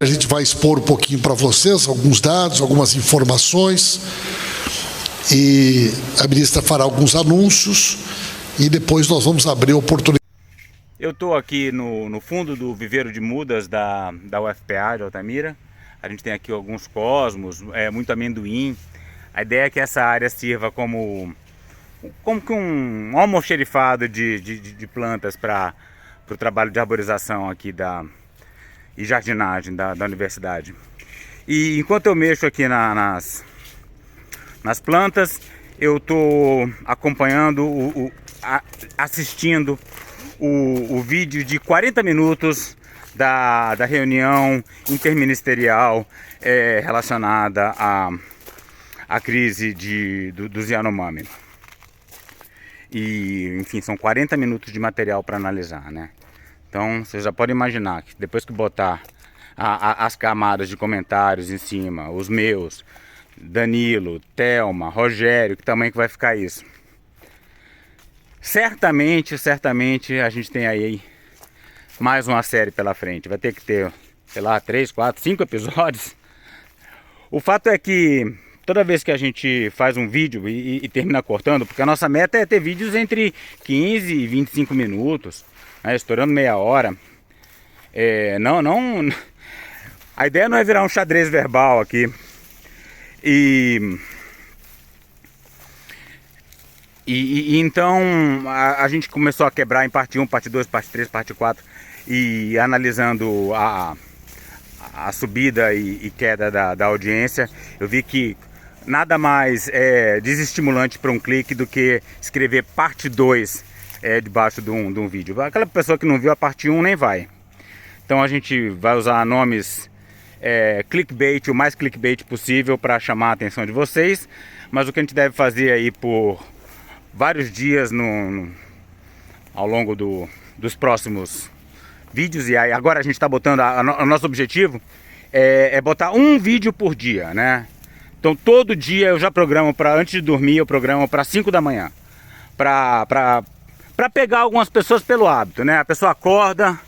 A gente vai expor um pouquinho para vocês alguns dados, algumas informações, e a ministra fará alguns anúncios e depois nós vamos abrir a oportunidade. Eu estou aqui no fundo do viveiro de mudas da UFPA de Altamira. A gente tem aqui alguns cosmos, muito amendoim. A ideia é que essa área sirva como que um almoxerifado de plantas para o trabalho de arborização aqui e jardinagem da universidade. E enquanto eu mexo aqui nas plantas, eu estou acompanhando, assistindo o vídeo de 40 minutos da reunião interministerial relacionada à crise dos Yanomami. E, enfim, são 40 minutos de material para analisar, né? Então, você já pode imaginar que depois que botar as camadas de comentários em cima, os meus, Danilo, Thelma, Rogério, que tamanho que vai ficar isso? Certamente a gente tem aí mais uma série pela frente. Vai ter que ter, sei lá, 3, 4, 5 episódios. O fato é que toda vez que a gente faz um vídeo e termina cortando, porque a nossa meta é ter vídeos entre 15 e 25 minutos, né, estourando meia hora. A ideia não é virar um xadrez verbal aqui. E então a gente começou a quebrar em parte 1, parte 2, parte 3, parte 4, e analisando a subida e queda da audiência, eu vi que nada mais desestimulante para um clique do que escrever parte 2 debaixo de um vídeo. Aquela pessoa que não viu a parte 1 nem vai. Então a gente vai usar nomes clickbait, o mais clickbait possível para chamar a atenção de vocês, mas o que a gente deve fazer aí por vários dias ao longo dos próximos vídeos, e aí agora a gente está botando o nosso objetivo é botar um vídeo por dia, né? Então todo dia eu já programo para, antes de dormir, eu programo para 5 da manhã, para pegar algumas pessoas pelo hábito, né? A pessoa acorda,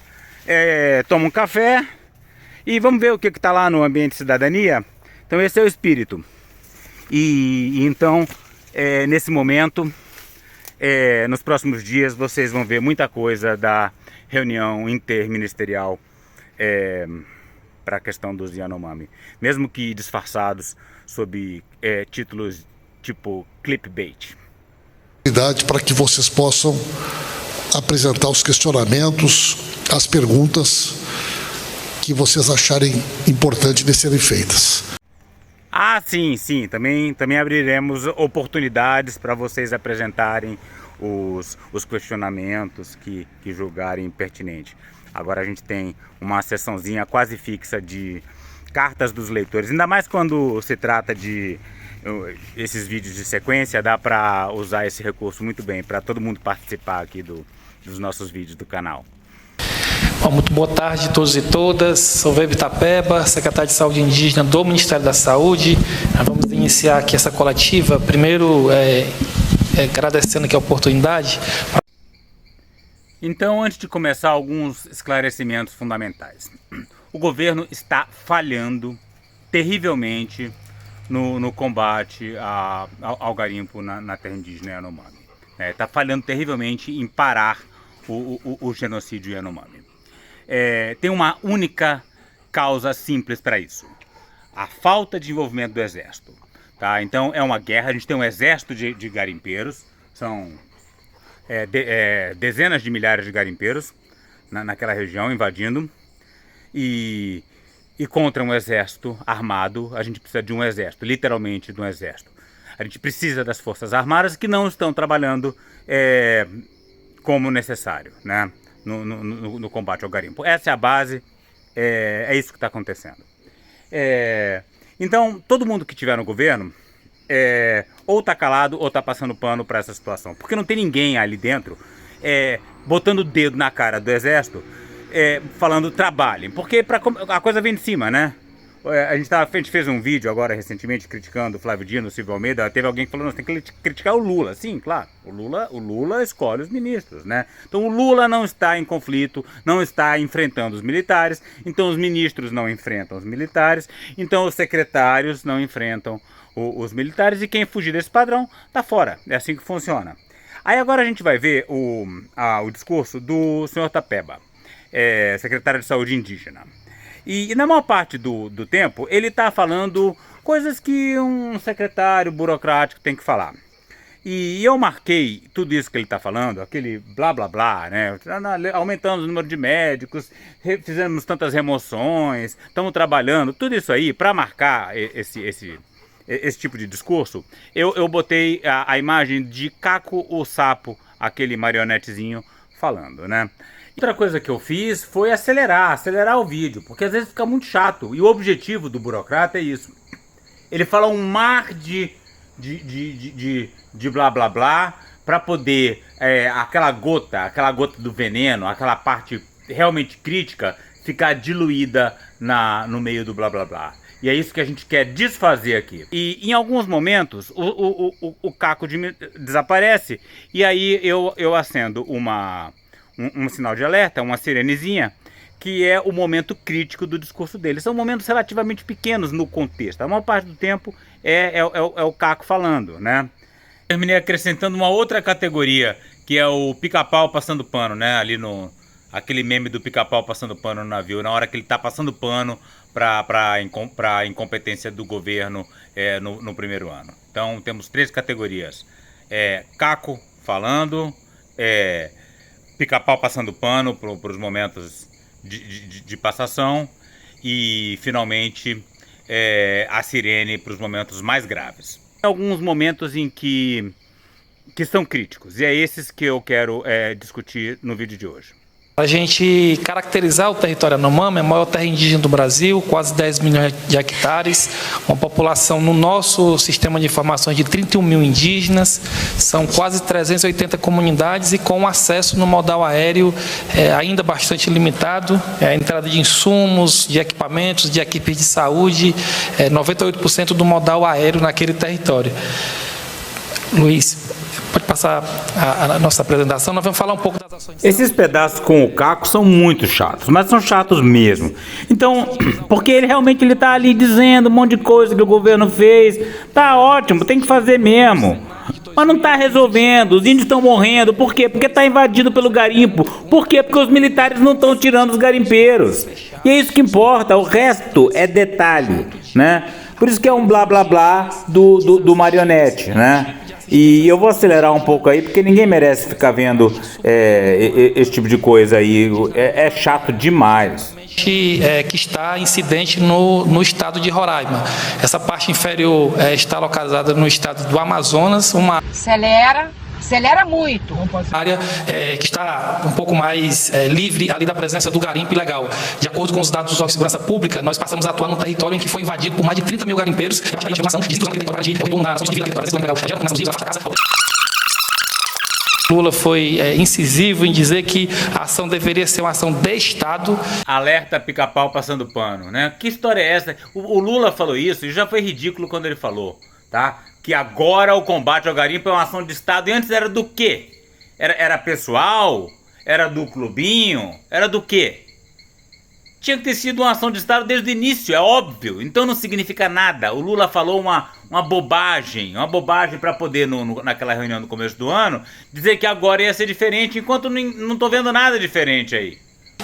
toma um café e vamos ver o que está lá no ambiente de cidadania. Então esse é o espírito. E então nesse momento, nos próximos dias, vocês vão ver muita coisa da reunião interministerial para a questão dos Yanomami, mesmo que disfarçados sob títulos tipo clickbait. Para que vocês possam apresentar os questionamentos, as perguntas que vocês acharem importante de serem feitas. Ah, sim. Também abriremos oportunidades para vocês apresentarem os questionamentos que julgarem pertinente. Agora a gente tem uma seçãozinha quase fixa de cartas dos leitores. Ainda mais quando se trata de esses vídeos de sequência, dá para usar esse recurso muito bem, para todo mundo participar aqui dos nossos vídeos do canal. Bom, muito boa tarde a todos e todas. Sou Weber Itapeba, secretário de Saúde Indígena do Ministério da Saúde. Nós vamos iniciar aqui essa coletiva. Primeiro, agradecendo aqui a oportunidade. Então, antes de começar, alguns esclarecimentos fundamentais. O governo está falhando terrivelmente no combate ao garimpo na terra indígena Yanomami. Está falhando terrivelmente em parar o genocídio Yanomami. Tem uma única causa simples para isso: a falta de envolvimento do exército. Tá? Então é uma guerra, a gente tem um exército de garimpeiros, são dezenas de milhares de garimpeiros naquela região invadindo, e contra um exército armado. A gente precisa de um exército, literalmente de um exército. A gente precisa das forças armadas que não estão trabalhando como necessário, né? No combate ao garimpo. Essa é a base, é isso que está acontecendo. Então, todo mundo que estiver no governo ou está calado ou está passando pano para essa situação, porque não tem ninguém ali dentro botando o dedo na cara do exército, falando trabalhem, porque a coisa vem de cima, né? A gente fez um vídeo agora recentemente criticando o Flávio Dino, o Silvio Almeida. Teve alguém que falou, nós tem que criticar o Lula. Sim, claro, o Lula escolhe os ministros, né? Então o Lula não está em conflito, não está enfrentando os militares, então os ministros não enfrentam os militares, então os secretários não enfrentam os militares, e quem fugir desse padrão tá fora. É assim que funciona. Aí agora a gente vai ver o discurso do senhor Tapeba, secretário de Saúde indígena. E na maior parte do tempo ele está falando coisas que um secretário burocrático tem que falar. E eu marquei tudo isso que ele está falando, aquele blá blá blá, né? Aumentamos o número de médicos, fizemos tantas remoções, estamos trabalhando, tudo isso aí para marcar esse tipo de discurso. Eu botei a imagem de Caco o Sapo, aquele marionetezinho falando, né? Outra coisa que eu fiz foi acelerar o vídeo, porque às vezes fica muito chato, e o objetivo do burocrata é isso. Ele fala um mar de blá blá blá, para poder aquela gota do veneno, aquela parte realmente crítica, ficar diluída no meio do blá blá blá. E é isso que a gente quer desfazer aqui. E em alguns momentos o Caco desaparece, e aí eu acendo um sinal de alerta, uma sirenezinha, que é o momento crítico do discurso dele. São momentos relativamente pequenos no contexto. A maior parte do tempo é o Caco falando, né? Terminei acrescentando uma outra categoria, que é o pica-pau passando pano, né? Ali aquele meme do pica-pau passando pano no navio, na hora que ele está passando pano para a incompetência do governo no primeiro ano. Então temos 3 categorias. Caco falando, pica-pau passando pano para os momentos de passação, e finalmente a sirene para os momentos mais graves. Alguns momentos em que são críticos, e é esses que eu quero discutir no vídeo de hoje. A gente caracterizar o território Yanomami, a maior terra indígena do Brasil, quase 10 milhões de hectares, uma população no nosso sistema de informações de 31 mil indígenas, são quase 380 comunidades, e com acesso no modal aéreo ainda bastante limitado, a entrada de insumos, de equipamentos, de equipes de saúde, 98% do modal aéreo naquele território. Luiz, pode passar a nossa apresentação, nós vamos falar um pouco das ações. Esses pedaços com o Caco são muito chatos, mas são chatos mesmo. Então, porque ele realmente está ali dizendo um monte de coisa que o governo fez, tá ótimo, tem que fazer mesmo. Mas não está resolvendo, os índios estão morrendo. Por quê? Porque está invadido pelo garimpo. Por quê? Porque os militares não estão tirando os garimpeiros. E é isso que importa, o resto é detalhe, né? Por isso que é um blá blá blá do marionete, né? E eu vou acelerar um pouco aí, porque ninguém merece ficar vendo esse tipo de coisa aí. É chato demais. Que está incidente no estado de Roraima. Essa parte inferior está localizada no estado do Amazonas. Uma acelera muito. Área que está um pouco mais livre ali da presença do garimpo ilegal. De acordo com os dados dos órgãos de segurança pública, nós passamos a atuar num território em que foi invadido por mais de 30 mil garimpeiros. Lula foi incisivo em dizer que a ação deveria ser uma ação de Estado. Alerta pica-pau passando pano, né? Que história é essa? O Lula falou isso e já foi ridículo quando ele falou, tá? Que agora o combate ao garimpo é uma ação de Estado, e antes era do quê? Era pessoal? Era do clubinho? Era do quê? Tinha que ter sido uma ação de Estado desde o início, é óbvio. Então não significa nada. O Lula falou uma bobagem para poder, naquela reunião no começo do ano, dizer que agora ia ser diferente, enquanto não estou vendo nada diferente aí.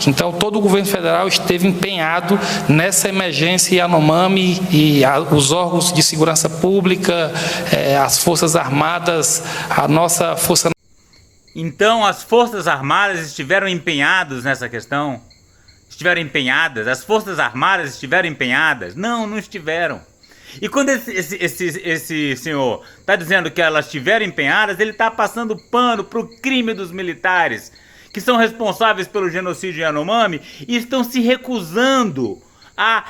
Então todo o governo federal esteve empenhado nessa emergência Yanomami, e os órgãos de segurança pública, as Forças Armadas, a nossa Força... Então as Forças Armadas estiveram empenhadas nessa questão? Estiveram empenhadas? As Forças Armadas estiveram empenhadas? Não, não estiveram. E quando esse senhor está dizendo que elas estiveram empenhadas, ele está passando pano para o crime dos militares, que são responsáveis pelo genocídio Yanomami, e estão se recusando a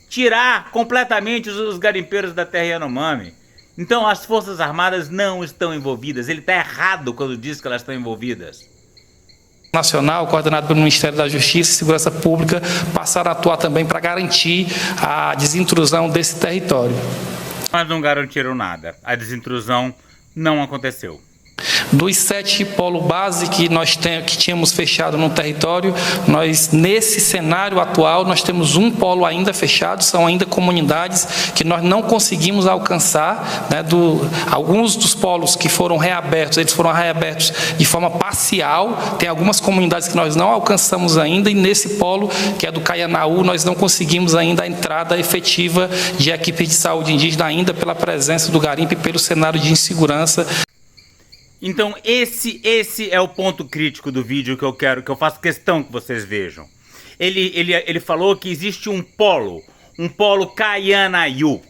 tirar completamente os garimpeiros da terra Yanomami. Então as Forças Armadas não estão envolvidas. Ele está errado quando diz que elas estão envolvidas. Nacional, coordenado pelo Ministério da Justiça e Segurança Pública, passaram a atuar também para garantir a desintrusão desse território. Mas não garantiram nada. A desintrusão não aconteceu. Dos 7 polos base que que tínhamos fechado no território, nesse cenário atual, nós temos um polo ainda fechado, são ainda comunidades que nós não conseguimos alcançar, né, alguns dos polos que foram reabertos, eles foram reabertos de forma parcial, tem algumas comunidades que nós não alcançamos ainda, e nesse polo, que é do Caianaú, nós não conseguimos ainda a entrada efetiva de equipes de saúde indígena, ainda pela presença do garimpo e pelo cenário de insegurança. Então esse é o ponto crítico do vídeo que eu faço questão que vocês vejam. Ele falou que existe um polo Caianaú,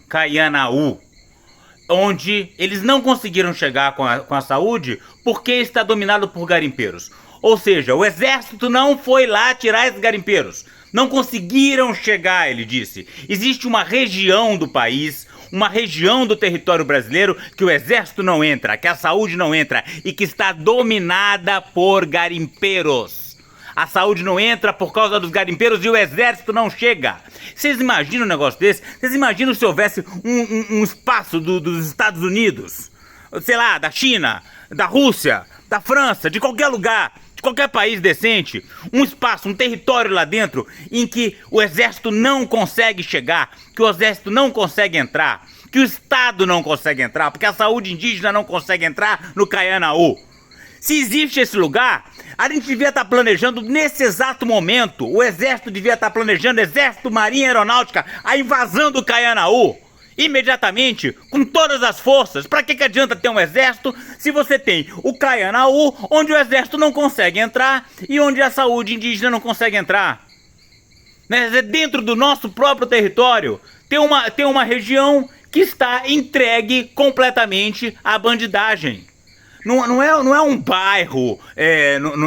onde eles não conseguiram chegar com a saúde porque está dominado por garimpeiros. Ou seja, o exército não foi lá tirar esses garimpeiros. Não conseguiram chegar, ele disse. Existe uma região do país, uma região do território brasileiro que o exército não entra, que a saúde não entra e que está dominada por garimpeiros. A saúde não entra por causa dos garimpeiros e o exército não chega. Vocês imaginam um negócio desse? Vocês imaginam se houvesse um espaço dos Estados Unidos, sei lá, da China, da Rússia, da França, de qualquer lugar, de qualquer país decente, um espaço, um território lá dentro em que o exército não consegue chegar, que o exército não consegue entrar, que o Estado não consegue entrar, porque a saúde indígena não consegue entrar no Caianaú. Se existe esse lugar, a gente devia estar planejando nesse exato momento, o exército devia estar planejando, exército, marinha, aeronáutica, a invasão do Caianaú. Imediatamente, com todas as forças. Para que adianta ter um exército se você tem o Caianaú, onde o exército não consegue entrar e onde a saúde indígena não consegue entrar? Né? Dentro do nosso próprio território, tem uma região que está entregue completamente à bandidagem. Não é um bairro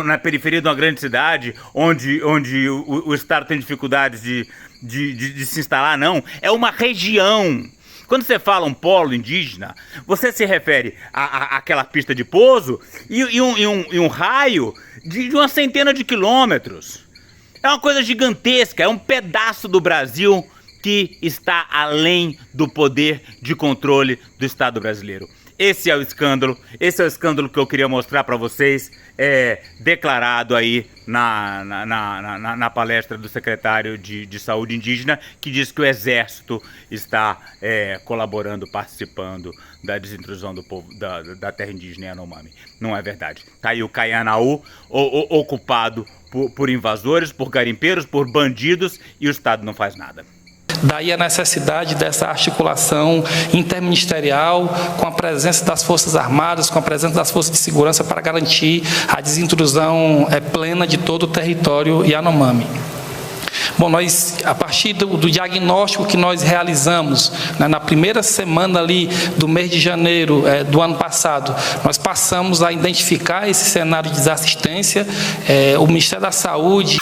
na periferia de uma grande cidade onde o Estado tem dificuldades de se instalar, não. É uma região. Quando você fala um polo indígena, você se refere àquela pista de pouso e um raio de uma centena de quilômetros. É uma coisa gigantesca, é um pedaço do Brasil que está além do poder de controle do Estado brasileiro. Esse é o escândalo que eu queria mostrar para vocês, declarado aí na palestra do secretário de Saúde Indígena, que diz que o Exército está colaborando, participando da desintrusão do povo da terra indígena Yanomami. Não é verdade. Tá aí o Caianaú ocupado por invasores, por garimpeiros, por bandidos, e o Estado não faz nada. Daí a necessidade dessa articulação interministerial com a presença das Forças Armadas, com a presença das Forças de Segurança para garantir a desintrusão plena de todo o território Yanomami. Bom, nós, a partir do diagnóstico que nós realizamos, né, na primeira semana ali do mês de janeiro do ano passado, nós passamos a identificar esse cenário de desassistência, o Ministério da Saúde,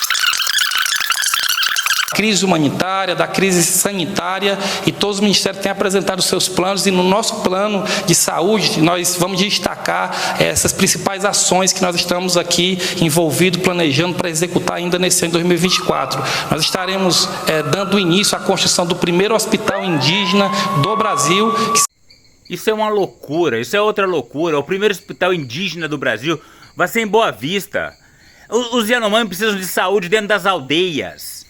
crise humanitária, da crise sanitária, e todos os ministérios têm apresentado seus planos, e no nosso plano de saúde nós vamos destacar essas principais ações que nós estamos aqui envolvidos, planejando para executar ainda nesse ano de 2024. Nós estaremos dando início à construção do primeiro hospital indígena do Brasil. Isso é uma loucura, isso é outra loucura. O primeiro hospital indígena do Brasil vai ser em Boa Vista. Os Yanomami precisam de saúde dentro das aldeias.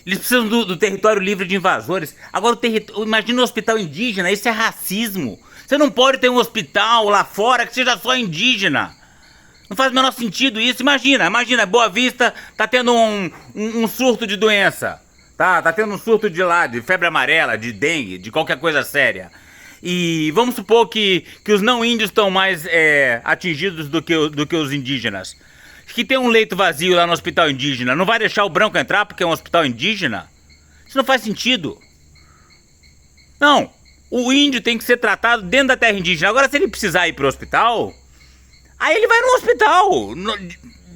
Eles precisam do território livre de invasores. Agora, imagina um hospital indígena, isso é racismo. Você não pode ter um hospital lá fora que seja só indígena. Não faz o menor sentido isso. Imagina, Boa Vista tá tendo um surto de doença. Tá tendo um surto de febre amarela, de dengue, de qualquer coisa séria. E vamos supor que os não índios estão mais atingidos do que os indígenas. Que tem um leito vazio lá no hospital indígena, não vai deixar o branco entrar porque é um hospital indígena? Isso não faz sentido. Não, o índio tem que ser tratado dentro da terra indígena. Agora, se ele precisar ir para o hospital, aí ele vai num hospital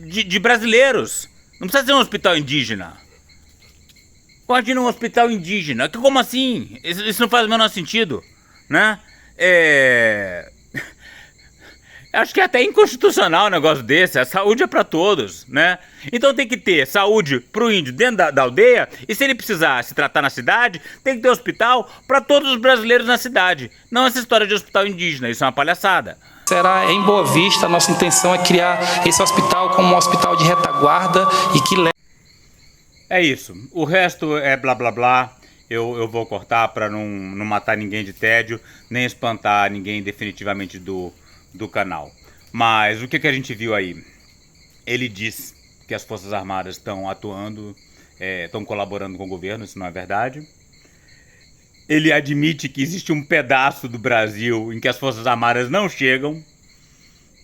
de brasileiros. Não precisa ser um hospital indígena. Imagina um hospital indígena. Como assim? Isso não faz o menor sentido, né? Acho que é até inconstitucional um negócio desse. A saúde é para todos, né? Então tem que ter saúde pro índio dentro da aldeia, e se ele precisar se tratar na cidade, tem que ter hospital para todos os brasileiros na cidade. Não essa história de hospital indígena, isso é uma palhaçada. Será em Boa Vista, a nossa intenção é criar esse hospital como um hospital de retaguarda e que leva... É isso. O resto é blá blá blá. Eu vou cortar para não matar ninguém de tédio, nem espantar ninguém definitivamente do canal. Mas o que a gente viu aí? Ele diz que as Forças Armadas estão atuando, estão colaborando com o governo, isso não é verdade. Ele admite que existe um pedaço do Brasil em que as Forças Armadas não chegam.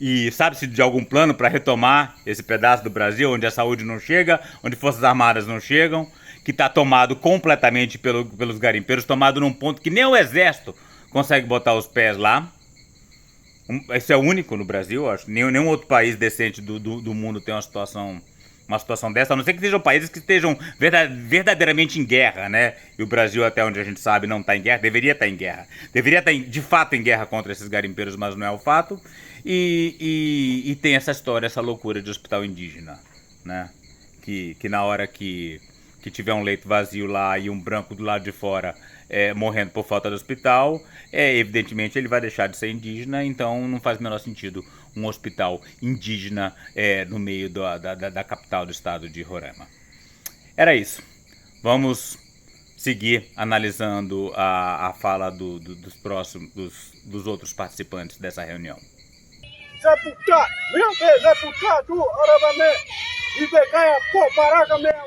E sabe-se de algum plano para retomar esse pedaço do Brasil onde a saúde não chega, onde Forças Armadas não chegam, que está tomado completamente pelos garimpeiros, tomado num ponto que nem o Exército consegue botar os pés lá. Esse é o único no Brasil, acho. Nenhum outro país decente do mundo tem uma situação dessa, a não ser que sejam países que estejam verdadeiramente em guerra, né? E o Brasil, até onde a gente sabe, não está em guerra, deveria estar em guerra. Deveria estar, de fato, em guerra contra esses garimpeiros, mas não é o fato. E tem essa história, essa loucura de hospital indígena, né? Que na hora que tiver um leito vazio lá e um branco do lado de fora morrendo por falta de hospital, evidentemente ele vai deixar de ser indígena, então não faz o menor sentido um hospital indígena no meio da capital do estado de Roraima. Era isso. Vamos seguir analisando a fala dos outros participantes dessa reunião.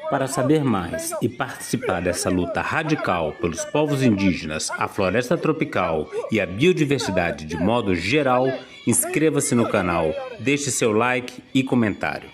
Para saber mais e participar dessa luta radical pelos povos indígenas, a floresta tropical e a biodiversidade de modo geral, inscreva-se no canal, deixe seu like e comentário.